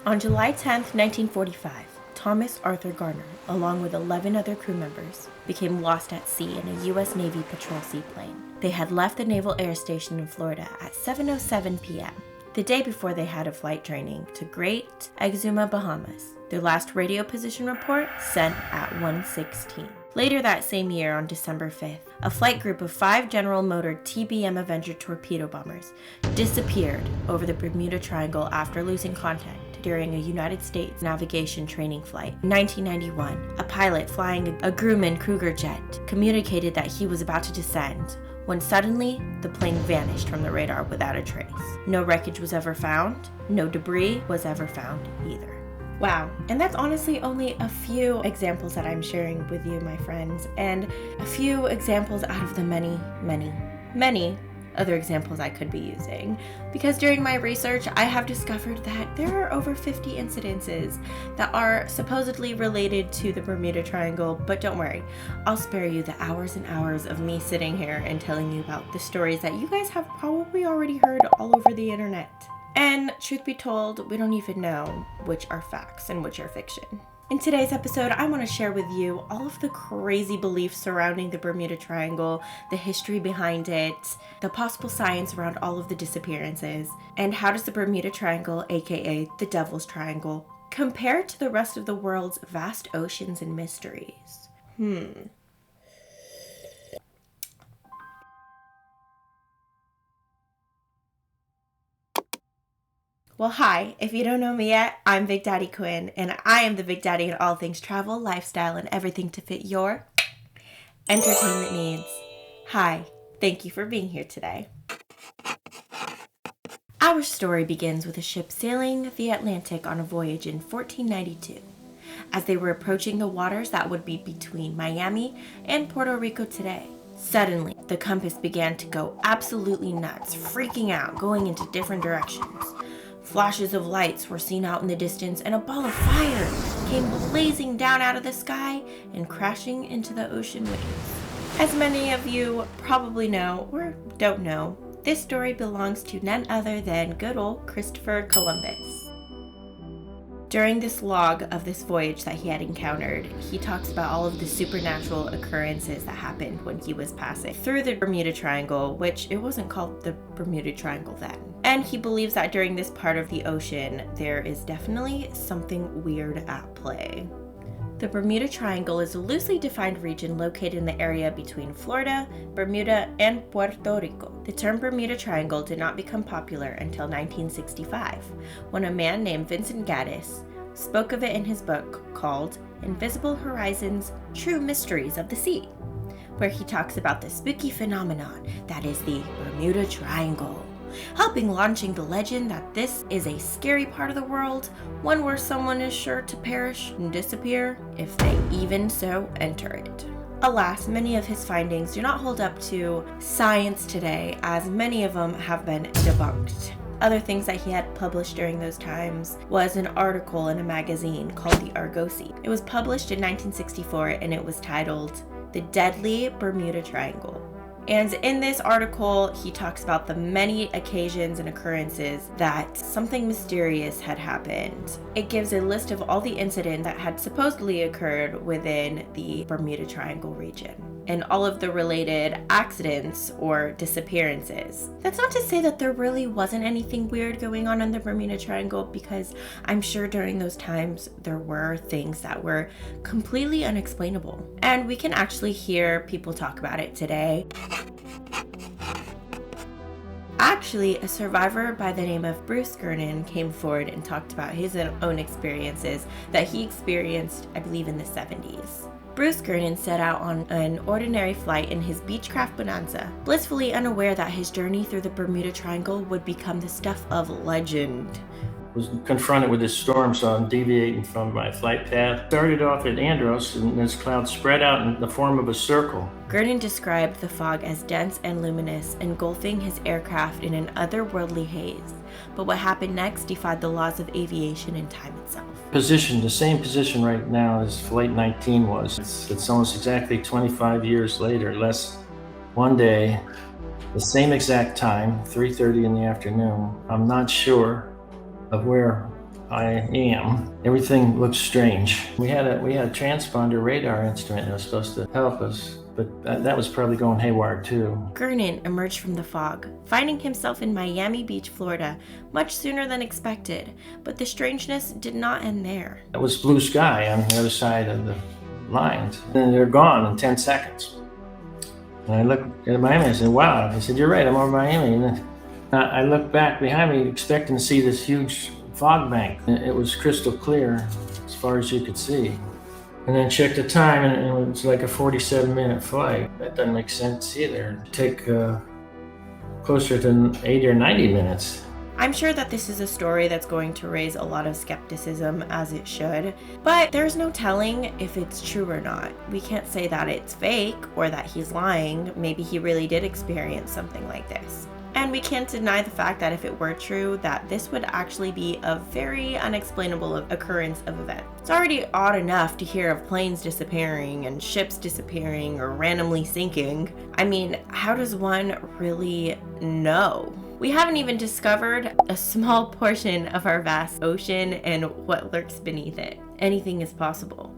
On July 10, 1945, Thomas Arthur Garner, along with 11 other crew members, became lost at sea in a U.S. Navy patrol seaplane. They had left the Naval Air Station in Florida at 7:07 p.m., the day before they had a flight training to Great Exuma, Bahamas. Their last radio position report sent at 1:16. Later that same year, on December 5th, a flight group of 5 General Motors TBM Avenger torpedo bombers disappeared over the Bermuda Triangle after losing contact during a United States navigation training flight. In 1991, a pilot flying a Grumman Kruger jet communicated that he was about to descend, when suddenly the plane vanished from the radar without a trace. No wreckage was ever found, no debris was ever found either. Wow, and that's honestly only a few examples that I'm sharing with you, my friends, and a few examples out of the many, many, many other examples I could be using, because during my research I have discovered that there are over 50 incidences that are supposedly related to the Bermuda Triangle. But don't worry, I'll spare you the hours and hours of me sitting here and telling you about the stories that you guys have probably already heard all over the internet. And truth be told, we don't even know which are facts and which are fiction. In today's episode, I want to share with you all of the crazy beliefs surrounding the Bermuda Triangle, the history behind it, the possible science around all of the disappearances, and how does the Bermuda Triangle, aka the Devil's Triangle, compare to the rest of the world's vast oceans and mysteries? Well, hi, if you don't know me yet, I'm Big Daddy Quinn, and I am the Big Daddy in all things travel, lifestyle, and everything to fit your entertainment needs. Hi, thank you for being here today. Our story begins with a ship sailing the Atlantic on a voyage in 1492. As they were approaching the waters that would be between Miami and Puerto Rico today, suddenly the compass began to go absolutely nuts, freaking out, going into different directions. Flashes of lights were seen out in the distance, and a ball of fire came blazing down out of the sky and crashing into the ocean waves. As many of you probably know, or don't know, this story belongs to none other than good old Christopher Columbus. During this log of this voyage that he had encountered, he talks about all of the supernatural occurrences that happened when he was passing through the Bermuda Triangle, which it wasn't called the Bermuda Triangle then. And he believes that during this part of the ocean, there is definitely something weird at play. The Bermuda Triangle is a loosely defined region located in the area between Florida, Bermuda, and Puerto Rico. The term Bermuda Triangle did not become popular until 1965, when a man named Vincent Gaddis spoke of it in his book called Invisible Horizons: True Mysteries of the Sea, where he talks about the spooky phenomenon that is the Bermuda Triangle, helping launching the legend that this is a scary part of the world, one where someone is sure to perish and disappear if they even so enter it. Alas, many of his findings do not hold up to science today, as many of them have been debunked. Other things that he had published during those times was an article in a magazine called The Argosy. It was published in 1964, and it was titled The Deadly Bermuda Triangle. And in this article, he talks about the many occasions and occurrences that something mysterious had happened. It gives a list of all the incidents that had supposedly occurred within the Bermuda Triangle region and all of the related accidents or disappearances. That's not to say that there really wasn't anything weird going on in the Bermuda Triangle, because I'm sure during those times there were things that were completely unexplainable. And we can actually hear people talk about it today. Actually, a survivor by the name of Bruce Gernon came forward and talked about his own experiences that he experienced, I believe, in the 70s. Bruce Gernon set out on an ordinary flight in his Beechcraft Bonanza, blissfully unaware that his journey through the Bermuda Triangle would become the stuff of legend. Was confronted with this storm, so I'm deviating from my flight path. Started off at Andros, and this cloud spread out in the form of a circle. Gernon described the fog as dense and luminous, engulfing his aircraft in an otherworldly haze. But what happened next defied the laws of aviation and time itself. The same position right now as Flight 19 was. It's almost exactly 25 years later, one day, the same exact time, 3:30 in the afternoon. I'm not sure of where I am. Everything looks strange. We had a transponder radar instrument that was supposed to help us, but that was probably going haywire too. Gurnan emerged from the fog, finding himself in Miami Beach, Florida, much sooner than expected, but the strangeness did not end there. It was blue sky on the other side of the lines, and they're gone in 10 seconds. And I looked at Miami and I said, wow. He said, you're right, I'm over Miami. And then I looked back behind me expecting to see this huge fog bank. It was crystal clear as far as you could see. And then checked the time and it was like a 47-minute flight. That doesn't make sense either. It'd take closer to 80 or 90 minutes. I'm sure that this is a story that's going to raise a lot of skepticism, as it should, but there's no telling if it's true or not. We can't say that it's fake or that he's lying. Maybe he really did experience something like this. And we can't deny the fact that if it were true, that this would actually be a very unexplainable occurrence of events. It's already odd enough to hear of planes disappearing and ships disappearing or randomly sinking. I mean, how does one really know? We haven't even discovered a small portion of our vast ocean and what lurks beneath it. Anything is possible.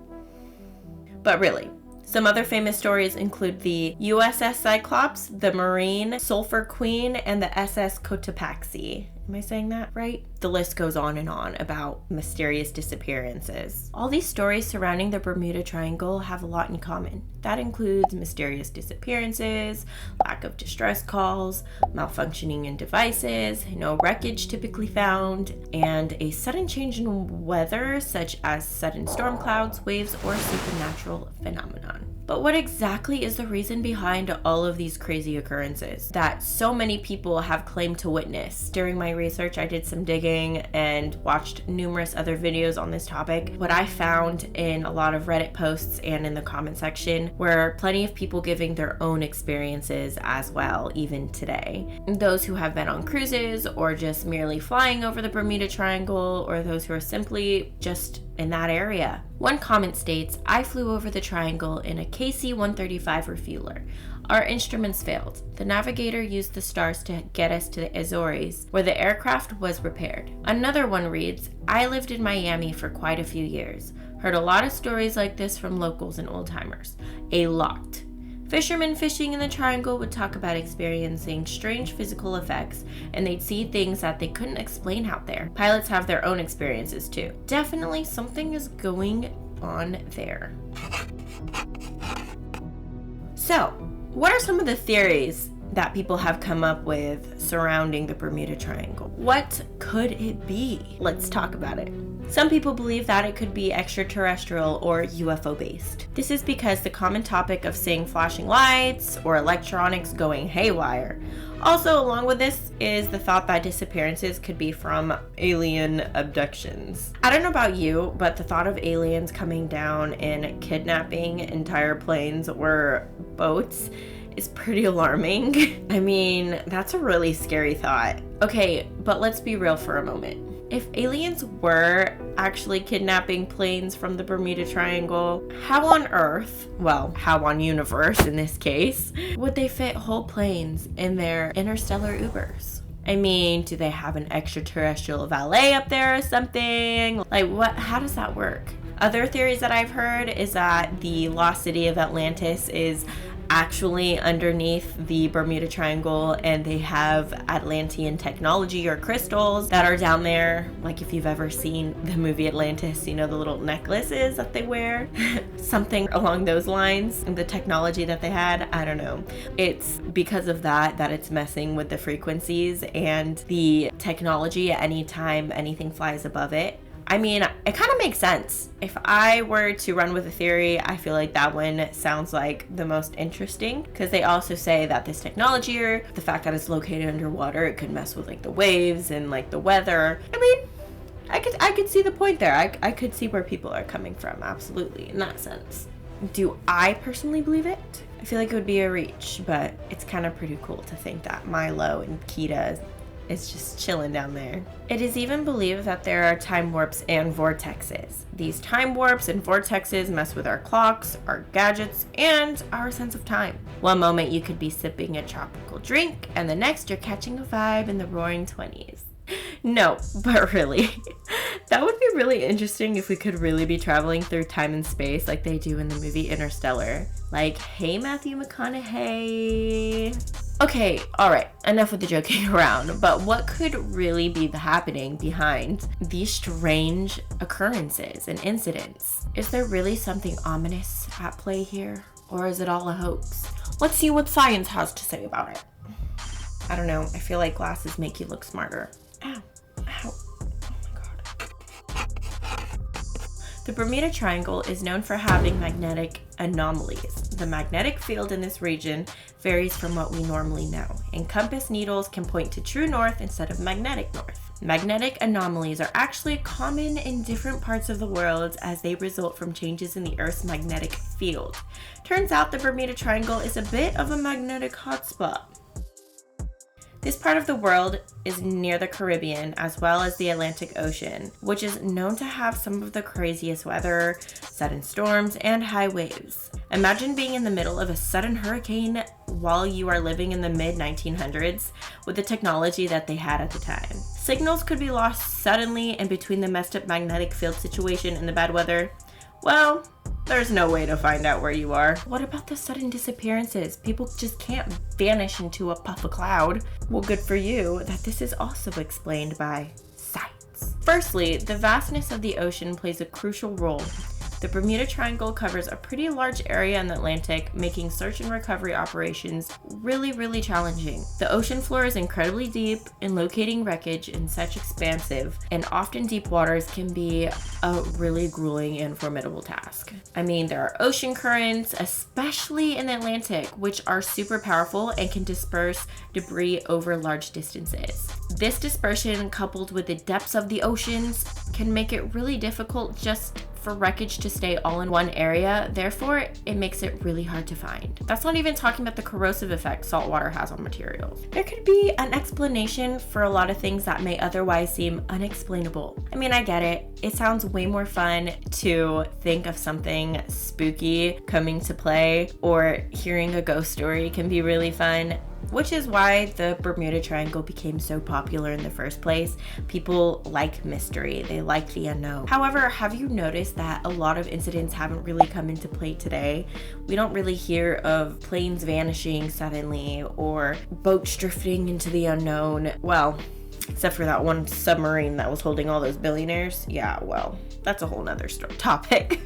But really, some other famous stories include the USS Cyclops, the Marine Sulphur Queen, and the SS Cotopaxi. Am I saying that right? The list goes on and on about mysterious disappearances. All these stories surrounding the Bermuda Triangle have a lot in common. That includes mysterious disappearances, lack of distress calls, malfunctioning in devices, no wreckage typically found, and a sudden change in weather such as sudden storm clouds, waves, or supernatural phenomenon. But what exactly is the reason behind all of these crazy occurrences that so many people have claimed to witness? During my research, I did some digging and watched numerous other videos on this topic. What I found in a lot of Reddit posts and in the comment section were plenty of people giving their own experiences as well, even today. Those who have been on cruises or just merely flying over the Bermuda Triangle, or those who are simply just in that area. One comment states, I flew over the triangle in a KC-135 refueler. Our instruments failed. The navigator used the stars to get us to the Azores, where the aircraft was repaired. Another one reads, I lived in Miami for quite a few years. Heard a lot of stories like this from locals and old-timers. A lot. Fishermen fishing in the triangle would talk about experiencing strange physical effects, and they'd see things that they couldn't explain out there. Pilots have their own experiences too. Definitely something is going on there. So, what are some of the theories that people have come up with surrounding the Bermuda Triangle? What could it be? Let's talk about it. Some people believe that it could be extraterrestrial or UFO based. This is because the common topic of seeing flashing lights or electronics going haywire. Also, along with this is the thought that disappearances could be from alien abductions. I don't know about you, but the thought of aliens coming down and kidnapping entire planes or boats is pretty alarming. I mean, that's a really scary thought. Okay, but let's be real for a moment. If aliens were actually kidnapping planes from the Bermuda Triangle, how on earth, well, how on universe in this case, would they fit whole planes in their interstellar Ubers? I mean, do they have an extraterrestrial valet up there or something? Like, what? How does that work? Other theories that I've heard is that the lost city of Atlantis is actually underneath the Bermuda Triangle, and they have Atlantean technology or crystals that are down there. Like if you've ever seen the movie Atlantis, you know, the little necklaces that they wear, something along those lines. The technology that they had, I don't know. It's because of that it's messing with the frequencies and the technology at any time anything flies above it. I mean, it kind of makes sense. If I were to run with a theory, I feel like that one sounds like the most interesting, because they also say that this technology, or the fact that it's located underwater, it could mess with like the waves and like the weather. I mean, I could see the point there. I could see where people are coming from, absolutely, in that sense. Do I personally believe it? I feel like it would be a reach, but it's kind of pretty cool to think that Milo and Kita is just chilling down there. It is even believed that there are time warps and vortexes. These time warps and vortexes mess with our clocks, our gadgets, and our sense of time. One moment you could be sipping a tropical drink, and the next you're catching a vibe in the roaring 20s. No, but really, that would be really interesting if we could really be traveling through time and space like they do in the movie Interstellar. Like, hey, Matthew McConaughey. Okay, alright, enough with the joking around, but what could really be the happening behind these strange occurrences and incidents? Is there really something ominous at play here? Or is it all a hoax? Let's see what science has to say about it. I don't know, I feel like glasses make you look smarter. Ow, ow, oh my god. The Bermuda Triangle is known for having magnetic anomalies. The magnetic field in this region varies from what we normally know, and compass needles can point to true north instead of magnetic north. Magnetic anomalies are actually common in different parts of the world as they result from changes in the Earth's magnetic field. Turns out the Bermuda Triangle is a bit of a magnetic hotspot. This part of the world is near the Caribbean as well as the Atlantic Ocean, which is known to have some of the craziest weather, sudden storms, and high waves. Imagine being in the middle of a sudden hurricane while you are living in the mid-1900s with the technology that they had at the time. Signals could be lost suddenly, and between the messed up magnetic field situation and the bad weather, well, there's no way to find out where you are. What about the sudden disappearances? People just can't vanish into a puff of cloud. Well, good for you that this is also explained by science. Firstly, the vastness of the ocean plays a crucial role. The Bermuda Triangle covers a pretty large area in the Atlantic, making search and recovery operations really challenging. The ocean floor is incredibly deep, and locating wreckage in such expansive and often deep waters can be a really grueling and formidable task. I mean, there are ocean currents, especially in the Atlantic, which are super powerful and can disperse debris over large distances. This dispersion, coupled with the depths of the oceans, can make it really difficult just for wreckage to stay all in one area. Therefore, it makes it really hard to find. That's not even talking about the corrosive effect salt water has on materials. There could be an explanation for a lot of things that may otherwise seem unexplainable. I mean, I get it. It sounds way more fun to think of something spooky coming to play, or hearing a ghost story can be really fun, which is why the Bermuda Triangle became so popular in the first place. People like mystery, they like the unknown. However, have you noticed that a lot of incidents haven't really come into play today? We don't really hear of planes vanishing suddenly or boats drifting into the unknown. Well, except for that one submarine that was holding all those billionaires. Yeah, well, that's a whole nother topic.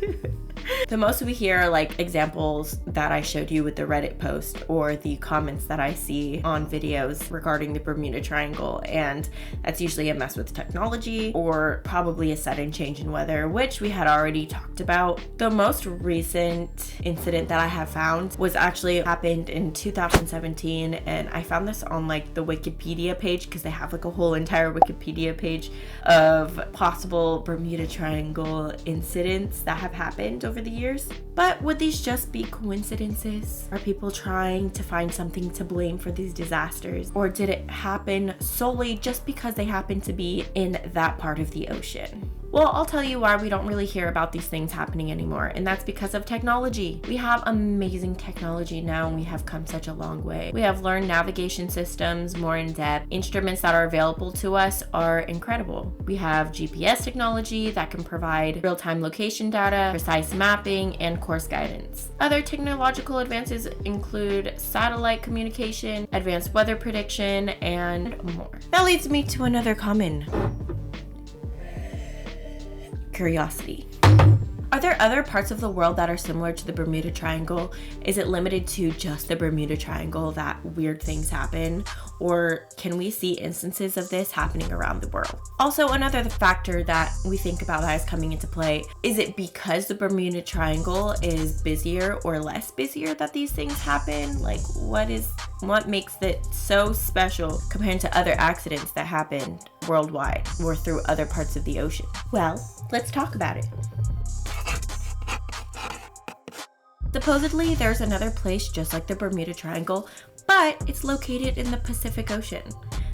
The most we hear are like examples that I showed you with the Reddit post, or the comments that I see on videos regarding the Bermuda Triangle, and that's usually a mess with technology or probably a sudden change in weather, which we had already talked about. The most recent incident that I have found was actually happened in 2017, and I found this on like the Wikipedia page, because they have like a whole entire Wikipedia page of possible Bermuda Triangle incidents that have happened over the years. But would these just be coincidences? Are people trying to find something to blame for these disasters? Or did it happen solely just because they happen to be in that part of the ocean? Well, I'll tell you why we don't really hear about these things happening anymore, and that's because of technology. We have amazing technology now, and we have come such a long way. We have learned navigation systems more in depth. Instruments that are available to us are incredible. We have GPS technology that can provide real-time location data, precise mapping, and course guidance. Other technological advances include satellite communication, advanced weather prediction, and more. That leads me to another common curiosity. Are there other parts of the world that are similar to the Bermuda Triangle? Is it limited to just the Bermuda Triangle that weird things happen? Or can we see instances of this happening around the world? Also, another factor that we think about that is coming into play, is it because the Bermuda Triangle is busier or less busier that these things happen? Like, what makes it so special compared to other accidents that happened worldwide or through other parts of the ocean? Well, let's talk about it. Supposedly, there's another place just like the Bermuda Triangle, but it's located in the Pacific Ocean.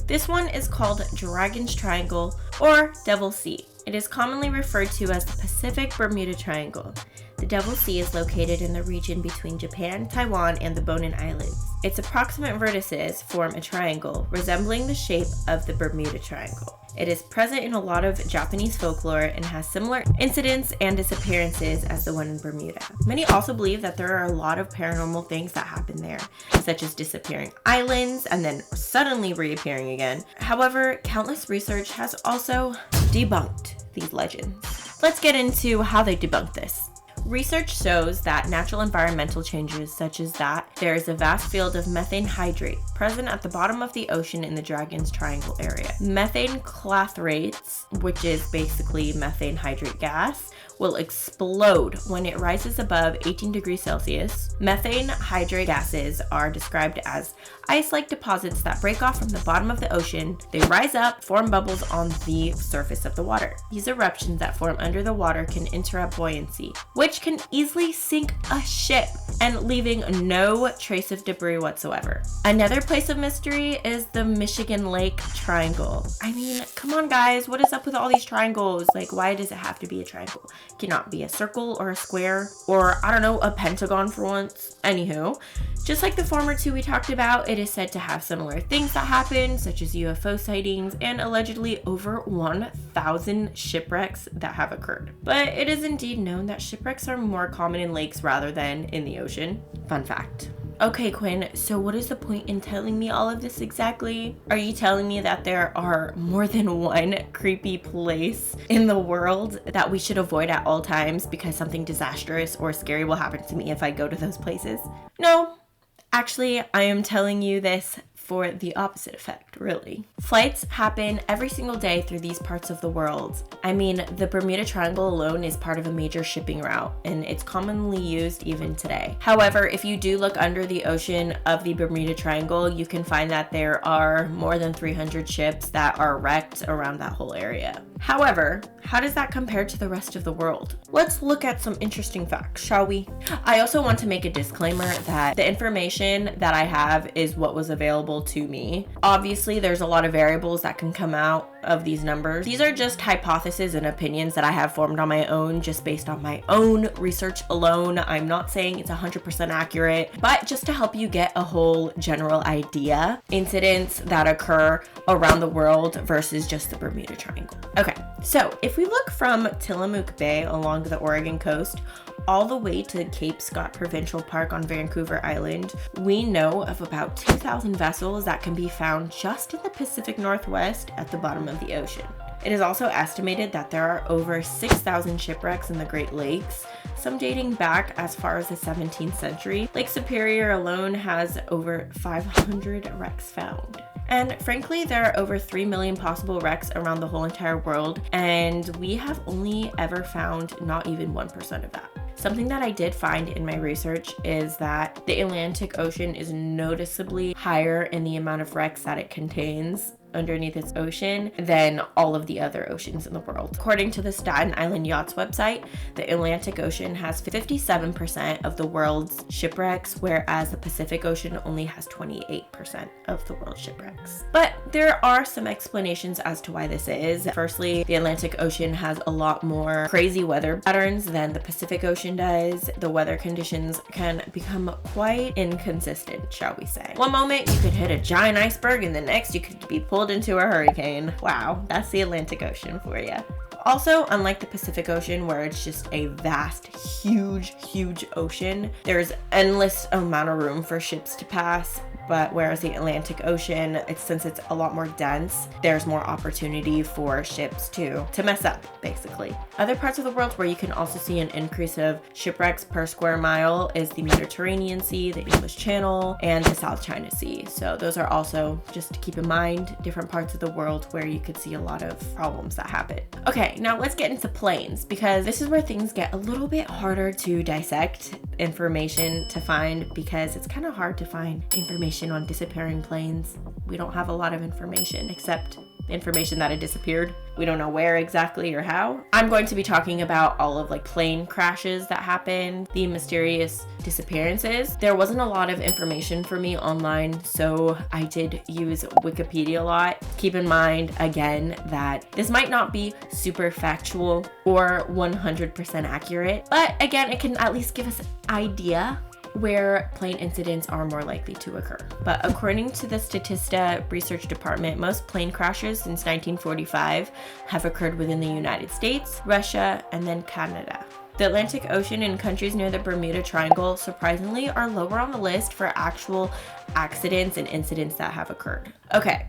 This one is called Dragon's Triangle or Devil's Sea. It is commonly referred to as the Pacific Bermuda Triangle. The Devil's Sea is located in the region between Japan, Taiwan, and the Bonin Islands. Its approximate vertices form a triangle resembling the shape of the Bermuda Triangle. It is present in a lot of Japanese folklore and has similar incidents and disappearances as the one in Bermuda. Many also believe that there are a lot of paranormal things that happen there, such as disappearing islands and then suddenly reappearing again. However, countless research has also debunked these legends. Let's get into how they debunked this. Research shows that natural environmental changes, such as that there is a vast field of methane hydrate present at the bottom of the ocean in the Dragon's Triangle area. Methane clathrates, which is basically methane hydrate gas, will explode when it rises above 18 degrees Celsius. Methane hydrate gases are described as ice-like deposits that break off from the bottom of the ocean. They rise up, form bubbles on the surface of the water. These eruptions that form under the water can interrupt buoyancy, which can easily sink a ship and leaving no trace of debris whatsoever. Another place of mystery is the Michigan Lake Triangle. I mean, come on guys, what is up with all these triangles? Like, why does it have to be a triangle? It cannot be a circle or a square or, I don't know, a pentagon for once. Anywho, just like the former two we talked about, it is said to have similar things that happen, such as UFO sightings and allegedly over 1,000 shipwrecks that have occurred. But it is indeed known that shipwrecks are more common in lakes rather than in the ocean. Fun fact. Okay, Quinn, so what is the point in telling me all of this exactly? Are you telling me that there are more than one creepy place in the world that we should avoid at all times because something disastrous or scary will happen to me if I go to those places? No. Actually, I am telling you this for the opposite effect, really. Flights happen every single day through these parts of the world. I mean, the Bermuda Triangle alone is part of a major shipping route, and it's commonly used even today. However, if you do look under the ocean of the Bermuda Triangle, you can find that there are more than 300 ships that are wrecked around that whole area. However, how does that compare to the rest of the world? Let's look at some interesting facts, shall we? I also want to make a disclaimer that the information that I have is what was available to me. Obviously, there's a lot of variables that can come out of these numbers. These are just hypotheses and opinions that I have formed on my own, just based on my own research alone. I'm not saying it's 100% accurate, but just to help you get a whole general idea, incidents that occur around the world versus just the Bermuda Triangle. Okay, so if we look from Tillamook Bay along the Oregon coast all the way to Cape Scott Provincial Park on Vancouver Island, we know of about 2,000 vessels that can be found just in the Pacific Northwest at the bottom of the ocean. It is also estimated that there are over 6,000 shipwrecks in the Great Lakes, some dating back as far as the 17th century. Lake Superior alone has over 500 wrecks found. And frankly, there are over 3 million possible wrecks around the whole entire world, and we have only ever found not even 1% of that. Something that I did find in my research is that the Atlantic Ocean is noticeably higher in the amount of wrecks that it contains underneath its ocean than all of the other oceans in the world. According to the Staten Island Yachts website, the Atlantic Ocean has 57% of the world's shipwrecks, whereas the Pacific Ocean only has 28% of the world's shipwrecks. But there are some explanations as to why this is. Firstly, the Atlantic Ocean has a lot more crazy weather patterns than the Pacific Ocean does. The weather conditions can become quite inconsistent, shall we say. One moment you could hit a giant iceberg and the next you could be pulled into a hurricane. Wow, that's the Atlantic Ocean for you. Also, unlike the Pacific Ocean, where it's just a vast, huge ocean, there's endless amount of room for ships to pass. But whereas the Atlantic Ocean, since it's a lot more dense, there's more opportunity for ships to mess up, basically. Other parts of the world where you can also see an increase of shipwrecks per square mile is the Mediterranean Sea, the English Channel, and the South China Sea. So those are also, just to keep in mind, different parts of the world where you could see a lot of problems that happen. Okay, now let's get into planes, because this is where things get a little bit harder to dissect information to find, because it's kind of hard to find information on disappearing planes. We don't have a lot of information except information that it disappeared. We don't know where exactly or how. I'm going to be talking about all of plane crashes that happened, the mysterious disappearances. There wasn't a lot of information for me online, so I did use Wikipedia a lot. Keep in mind, again, that this might not be super factual or 100% accurate, but again, it can at least give us an idea where plane incidents are more likely to occur. But according to the Statista Research Department, most plane crashes since 1945 have occurred within the United States, Russia, and then Canada. The Atlantic Ocean and countries near the Bermuda Triangle, surprisingly, are lower on the list for actual accidents and incidents that have occurred. Okay,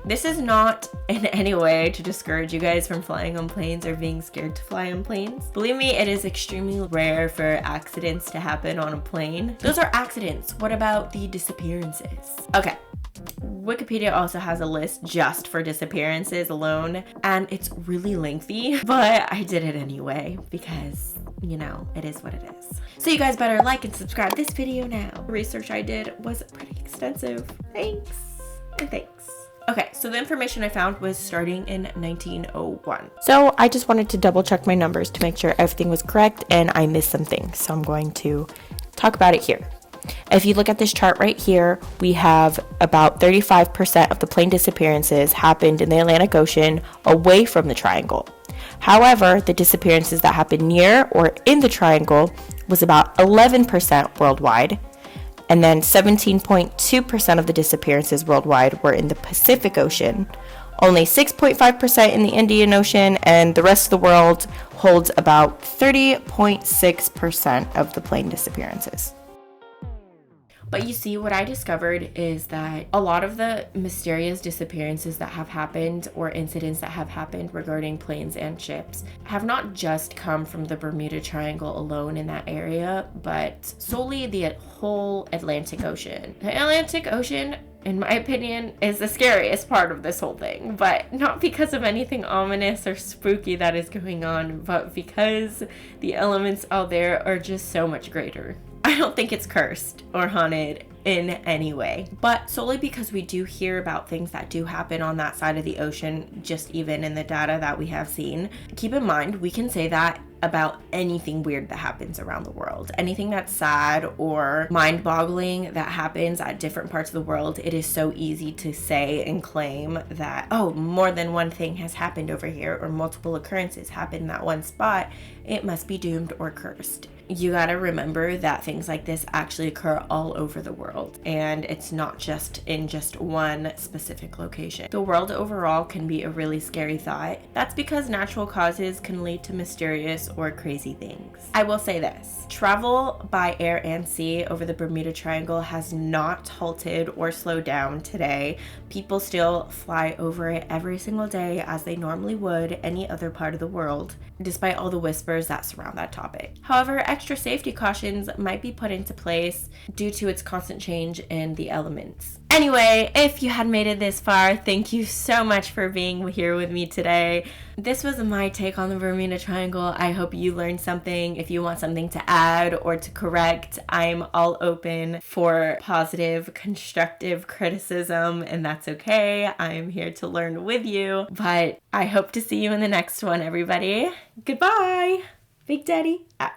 this is not in any way to discourage you guys from flying on planes or being scared to fly on planes. Believe me, it is extremely rare for accidents to happen on a plane. Those are accidents. What about the disappearances? Okay. Wikipedia also has a list just for disappearances alone, and it's really lengthy, but I did it anyway because, you know, it is what it is. So you guys better like and subscribe this video now. The research I did was pretty extensive. Thanks and thanks. Okay, so the information I found was starting in 1901. So I just wanted to double check my numbers to make sure everything was correct and I missed something. So I'm going to talk about it here. If you look at this chart right here, we have about 35% of the plane disappearances happened in the Atlantic Ocean away from the triangle. However, the disappearances that happened near or in the triangle was about 11% worldwide. And then 17.2% of the disappearances worldwide were in the Pacific Ocean, only 6.5% in the Indian Ocean, and the rest of the world holds about 30.6% of the plane disappearances. But you see, what I discovered is that a lot of the mysterious disappearances that have happened or incidents that have happened regarding planes and ships have not just come from the Bermuda Triangle alone in that area, but solely the whole Atlantic Ocean. The Atlantic Ocean, in my opinion, is the scariest part of this whole thing, but not because of anything ominous or spooky that is going on, but because the elements out there are just so much greater. I don't think it's cursed or haunted in any way, but solely because we do hear about things that do happen on that side of the ocean, just even in the data that we have seen. Keep in mind, we can say that about anything weird that happens around the world. Anything that's sad or mind-boggling that happens at different parts of the world, it is so easy to say and claim that, oh, more than one thing has happened over here or multiple occurrences happened in that one spot. It must be doomed or cursed. You gotta remember that things like this actually occur all over the world, and it's not just in just one specific location. The world overall can be a really scary thought. That's because natural causes can lead to mysterious or crazy things. I will say this: travel by air and sea over the Bermuda Triangle has not halted or slowed down today. People still fly over it every single day as they normally would any other part of the world, despite all the whispers that surround that topic. However, extra safety cautions might be put into place due to its constant change in the elements. Anyway, if you had made it this far, thank you so much for being here with me today. This was my take on the Bermuda Triangle. I hope you learned something. If you want something to add or to correct, I'm all open for positive, constructive criticism, and that's okay. I'm here to learn with you, but I hope to see you in the next one, everybody. Goodbye. Big Daddy out.